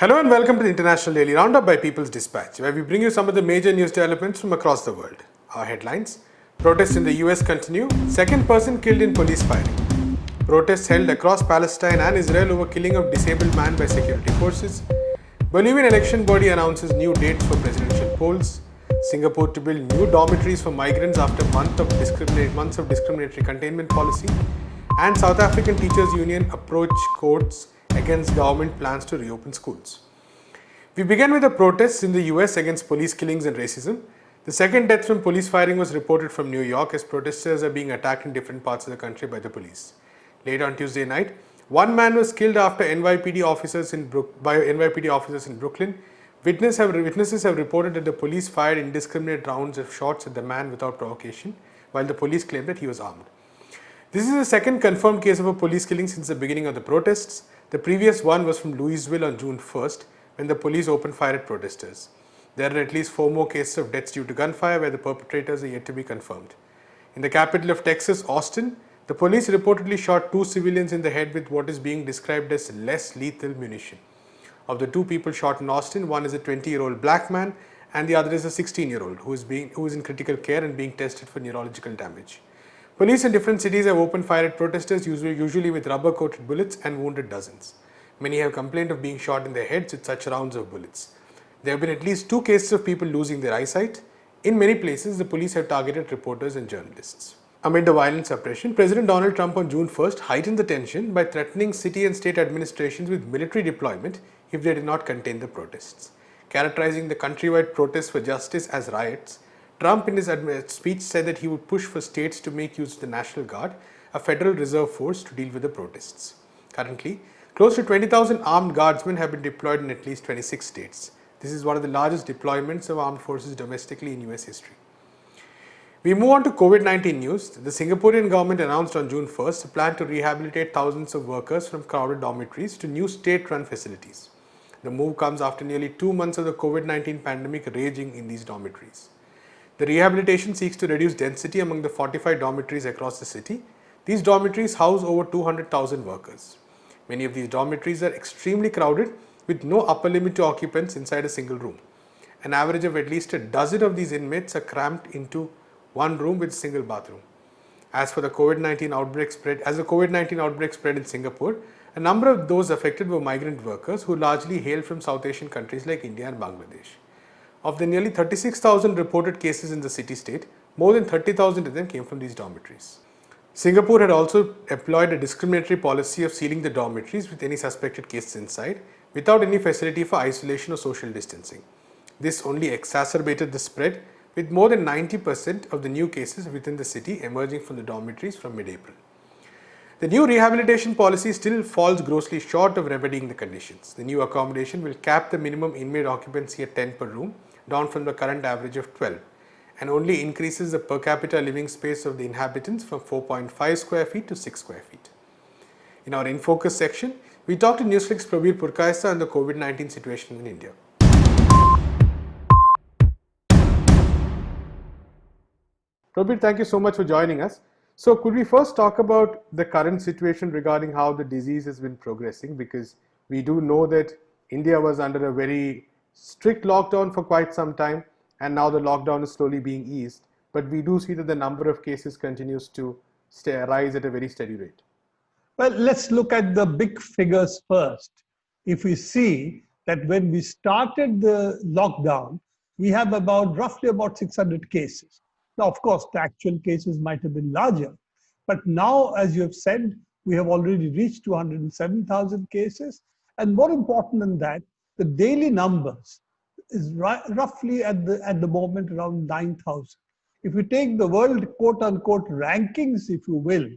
Hello and welcome to the International Daily Roundup by People's Dispatch, where we bring you some of the major news developments from across the world. Our headlines: protests in the US continue, second person killed in police firing. Protests held across Palestine and Israel over killing of disabled man by security forces. Bolivian election body announces new dates for presidential polls. Singapore to build new dormitories for migrants after months of discriminatory containment policy. And South African Teachers Union approach courts against government plans to reopen schools. We began with the protests in the US against police killings and racism. The second death from police firing was reported from New York as protesters are being attacked in different parts of the country by the police. Late on Tuesday night, one man was killed after NYPD officers in Brooklyn. Witnesses have reported that the police fired indiscriminate rounds of shots at the man without provocation, while the police claimed that he was armed. This is the second confirmed case of a police killing since the beginning of the protests. The previous one was from Louisville on June 1st, when the police opened fire at protesters. There are at least 4 more cases of deaths due to gunfire where the perpetrators are yet to be confirmed. In the capital of Texas, Austin, the police reportedly shot 2 civilians in the head with what is being described as less lethal munition. Of the 2 people shot in Austin, one is a 20-year-old black man and the other is a 16-year-old who is in critical care and being tested for neurological damage. Police in different cities have opened fire at protesters, usually with rubber-coated bullets, and wounded dozens. Many have complained of being shot in their heads with such rounds of bullets. There have been at least 2 cases of people losing their eyesight. In many places, the police have targeted reporters and journalists. Amid the violent suppression, President Donald Trump on June 1st heightened the tension by threatening city and state administrations with military deployment if they did not contain the protests. Characterizing the countrywide protests for justice as riots, Trump in his speech said that he would push for states to make use of the National Guard, a Federal Reserve force, to deal with the protests. Currently, close to 20,000 armed guardsmen have been deployed in at least 26 states. This is one of the largest deployments of armed forces domestically in US history. We move on to COVID-19 news. The Singaporean government announced on June 1st a plan to rehabilitate thousands of workers from crowded dormitories to new state-run facilities. The move comes after nearly 2 months of the COVID-19 pandemic raging in these dormitories. The rehabilitation seeks to reduce density among the 45 dormitories across the city. These dormitories house over 200,000 workers. Many of these dormitories are extremely crowded with no upper limit to occupants inside a single room. An average of at least a dozen of these inmates are cramped into one room with a single bathroom. As the COVID-19 outbreak spread in Singapore, a number of those affected were migrant workers who largely hail from South Asian countries like India and Bangladesh. Of the nearly 36,000 reported cases in the city-state, more than 30,000 of them came from these dormitories. Singapore had also employed a discriminatory policy of sealing the dormitories with any suspected cases inside, without any facility for isolation or social distancing. This only exacerbated the spread, with more than 90% of the new cases within the city emerging from the dormitories from mid-April. The new rehabilitation policy still falls grossly short of remedying the conditions. The new accommodation will cap the minimum inmate occupancy at 10 per room, down from the current average of 12, and only increases the per capita living space of the inhabitants from 4.5 square feet to 6 square feet. In our In Focus section, we talked to Newsflix Prabir Purkaisa on the COVID-19 situation in India. Prabir, thank you so much for joining us. So could we first talk about the current situation regarding how the disease has been progressing, because we do know that India was under a very strict lockdown for quite some time and now the lockdown is slowly being eased, but we do see that the number of cases continues to rise at a very steady rate. Well, let's look at the big figures first. If we see that when we started the lockdown, we have roughly about 600 cases. Now, of course, the actual cases might have been larger, but now, as you have said, we have already reached 207,000 cases. And more important than that, the daily numbers is roughly at the moment around 9,000. If you take the world quote-unquote rankings, if you will,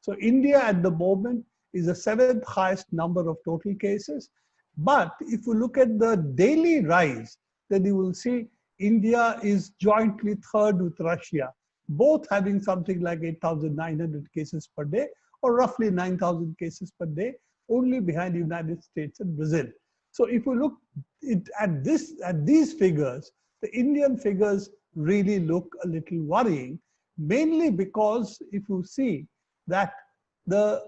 so India at the moment is the 7th highest number of total cases. But if you look at the daily rise, then you will see India is jointly 3rd with Russia, both having something like 8,900 cases per day or roughly 9,000 cases per day, only behind the United States and Brazil. So if you look at these figures, the Indian figures really look a little worrying, mainly because if you see that the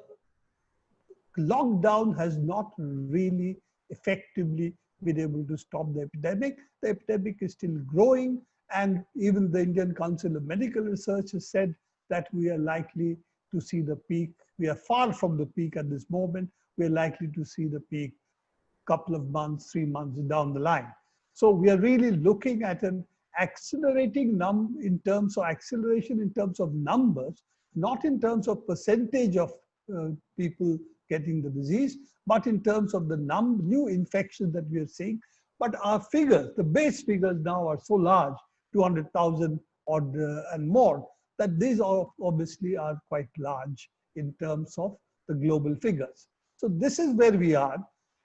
lockdown has not really effectively been able to stop the epidemic. The epidemic is still growing, and even the Indian Council of Medical Research has said that we are likely to see the peak. We are far from the peak at this moment. We are likely to see the peak couple of months, 3 months down the line. So we are really looking at an accelerating in terms of acceleration in terms of numbers, not in terms of percentage of people getting the disease, but in terms of the new infections that we are seeing. But our figures, the base figures now are so large, 200,000 odd and more, that these are obviously are quite large in terms of the global figures. So this is where we are.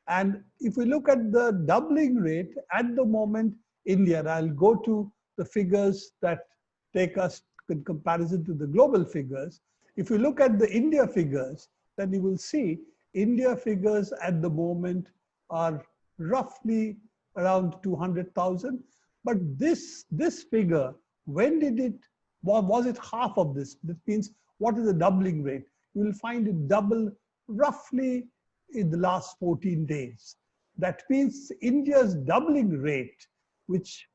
And if we look at the doubling rate at the moment, India, and I'll go to the figures that take us in comparison to the global figures. If you look at the India figures, then you will see India figures at the moment are roughly around 200,000. But this figure, when did it, was it half of this? That means, what is the doubling rate? You will find it double roughly in the last 14 days. That means India's doubling rate, which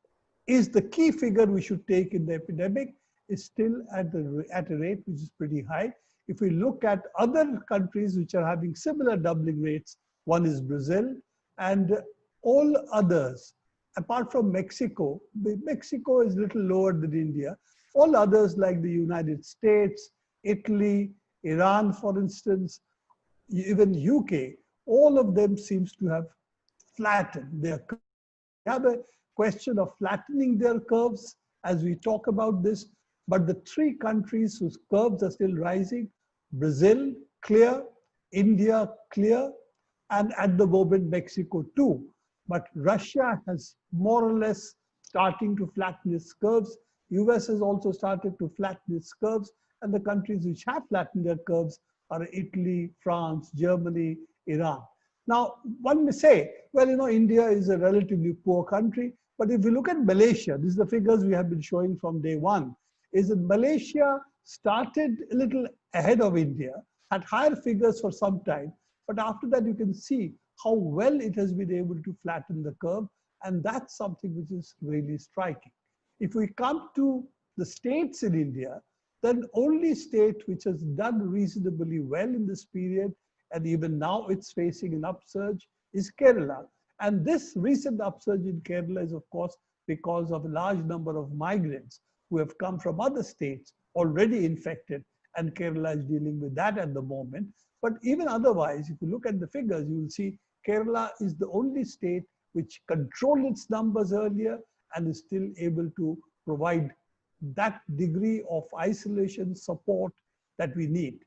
is the key figure we should take in the epidemic, is still at a rate which is pretty high. If we look at other countries which are having similar doubling rates, one is Brazil, and all others, apart from Mexico, Mexico is a little lower than India. All others like the United States, Italy, Iran, for instance, even UK, all of them seems to have flattened their curves. We have a question of flattening their curves as we talk about this, but the three countries whose curves are still rising, Brazil, clear, India, clear, and at the moment, Mexico too. But Russia has more or less starting to flatten its curves. US has also started to flatten its curves, and the countries which have flattened their curves are Italy, France, Germany, Iran. Now, one may say, well, India is a relatively poor country, but if you look at Malaysia, these are the figures we have been showing from day one, is that Malaysia started a little ahead of India, had higher figures for some time, but after that you can see how well it has been able to flatten the curve, and that's something which is really striking. If we come to the states in India, then only state which has done reasonably well in this period, and even now it's facing an upsurge, is Kerala. And this recent upsurge in Kerala is, of course, because of a large number of migrants who have come from other states already infected, and Kerala is dealing with that at the moment. But even otherwise, if you look at the figures, you will see Kerala is the only state which controlled its numbers earlier and is still able to provide that degree of isolation support that we need.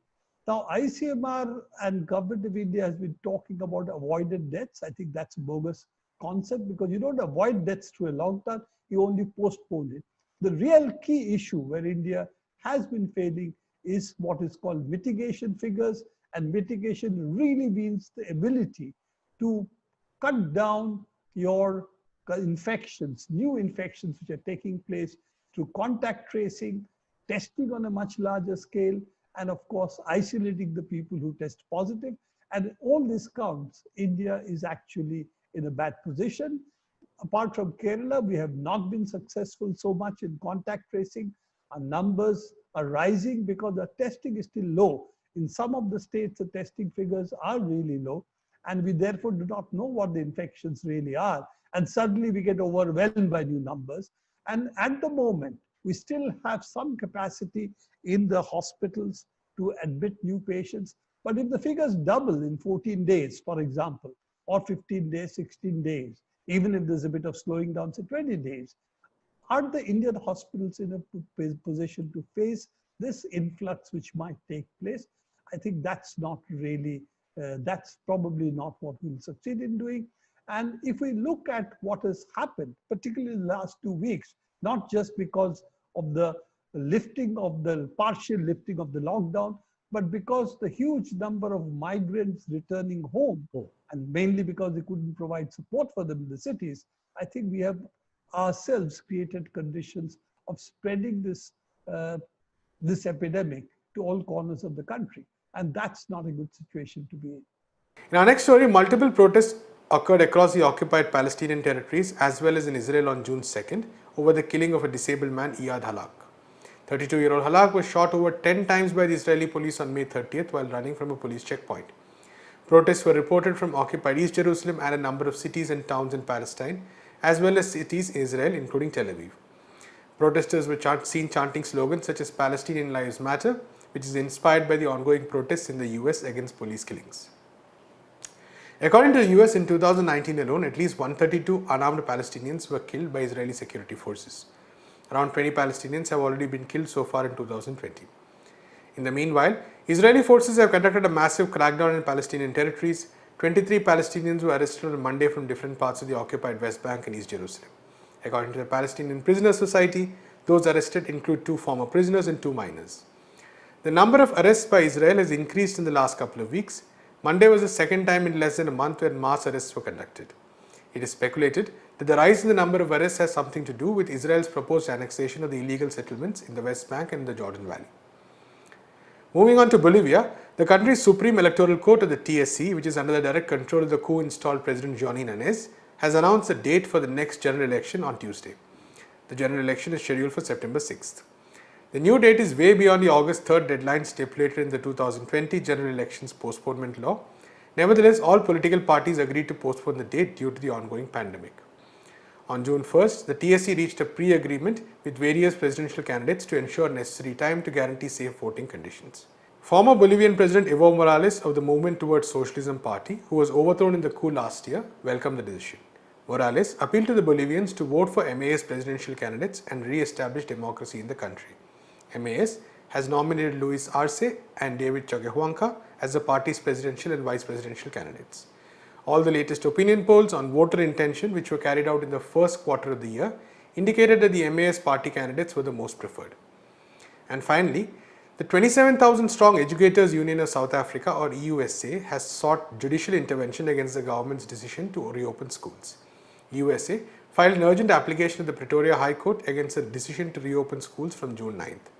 Now, ICMR and Government of India has been talking about avoided deaths. I think that's a bogus concept, because you don't avoid deaths through a lockdown, you only postpone it. The real key issue where India has been failing is what is called mitigation figures, and mitigation really means the ability to cut down your infections, new infections which are taking place through contact tracing, testing on a much larger scale, and of course, isolating the people who test positive. And all this counts. India is actually in a bad position. Apart from Kerala, we have not been successful so much in contact tracing. Our numbers are rising because the testing is still low. In some of the states, the testing figures are really low, and we therefore do not know what the infections really are. And suddenly we get overwhelmed by new numbers. And at the moment, we still have some capacity in the hospitals to admit new patients. But if the figures double in 14 days, for example, or 15 days, 16 days, even if there's a bit of slowing down, say 20 days, aren't the Indian hospitals in a position to face this influx which might take place? I think that's not really, that's probably not what we'll succeed in doing. And if we look at what has happened, particularly in the last 2 weeks, not just because of the lifting of the partial lifting of the lockdown, but because the huge number of migrants returning home, and mainly because they couldn't provide support for them in the cities, I think we have ourselves created conditions of spreading this, this epidemic to all corners of the country. And that's not a good situation to be in. In our next story, multiple protests occurred across the occupied Palestinian territories as well as in Israel on June 2nd over the killing of a disabled man, Iyad Halak. 32-year-old Halak was shot over 10 times by the Israeli police on May 30th while running from a police checkpoint. Protests were reported from occupied East Jerusalem and a number of cities and towns in Palestine, as well as cities in Israel, including Tel Aviv. Protesters were seen chanting slogans such as Palestinian Lives Matter, which is inspired by the ongoing protests in the US against police killings. According to the US, in 2019 alone, at least 132 unarmed Palestinians were killed by Israeli security forces. Around 20 Palestinians have already been killed so far in 2020. In the meanwhile, Israeli forces have conducted a massive crackdown in Palestinian territories. 23 Palestinians were arrested on Monday from different parts of the occupied West Bank and East Jerusalem. According to the Palestinian Prisoners Society, those arrested include 2 former prisoners and 2 minors. The number of arrests by Israel has increased in the last couple of weeks. Monday was the second time in less than a month when mass arrests were conducted. It is speculated that the rise in the number of arrests has something to do with Israel's proposed annexation of the illegal settlements in the West Bank and the Jordan Valley. Moving on to Bolivia, the country's Supreme Electoral Court, or the TSC, which is under the direct control of the coup-installed President Johnny Nanez, has announced a date for the next general election on Tuesday. The general election is scheduled for September 6th. The new date is way beyond the August 3rd deadline stipulated in the 2020 general elections postponement law. Nevertheless, all political parties agreed to postpone the date due to the ongoing pandemic. On June 1st, the TSC reached a pre-agreement with various presidential candidates to ensure necessary time to guarantee safe voting conditions. Former Bolivian President Evo Morales of the Movement Towards Socialism Party, who was overthrown in the coup last year, welcomed the decision. Morales appealed to the Bolivians to vote for MAS presidential candidates and re-establish democracy in the country. MAS has nominated Luis Arce and David Choquehuanca as the party's presidential and vice presidential candidates. All the latest opinion polls on voter intention, which were carried out in the first quarter of the year, indicated that the MAS party candidates were the most preferred. And finally, the 27,000 strong Educators Union of South Africa, or EUSA, has sought judicial intervention against the government's decision to reopen schools. EUSA filed an urgent application at the Pretoria High Court against the decision to reopen schools from June 9th.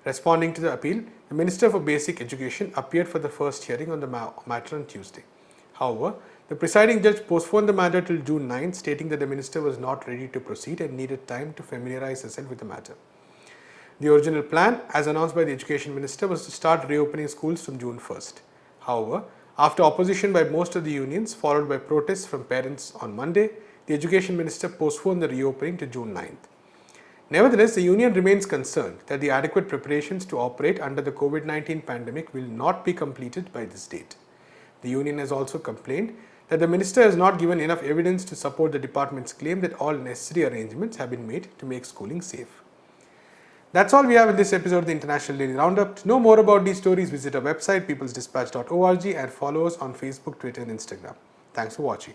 Responding to the appeal, the Minister for Basic Education appeared for the first hearing on the matter on Tuesday. However, the presiding judge postponed the matter till June 9, stating that the minister was not ready to proceed and needed time to familiarize herself with the matter. The original plan, as announced by the Education Minister, was to start reopening schools from June 1st. However, after opposition by most of the unions, followed by protests from parents on Monday, the Education Minister postponed the reopening to June 9th. Nevertheless, the union remains concerned that the adequate preparations to operate under the COVID-19 pandemic will not be completed by this date. The union has also complained that the minister has not given enough evidence to support the department's claim that all necessary arrangements have been made to make schooling safe. That's all we have in this episode of the International Daily Roundup. To know more about these stories, visit our website peoplesdispatch.org and follow us on Facebook, Twitter and Instagram. Thanks for watching.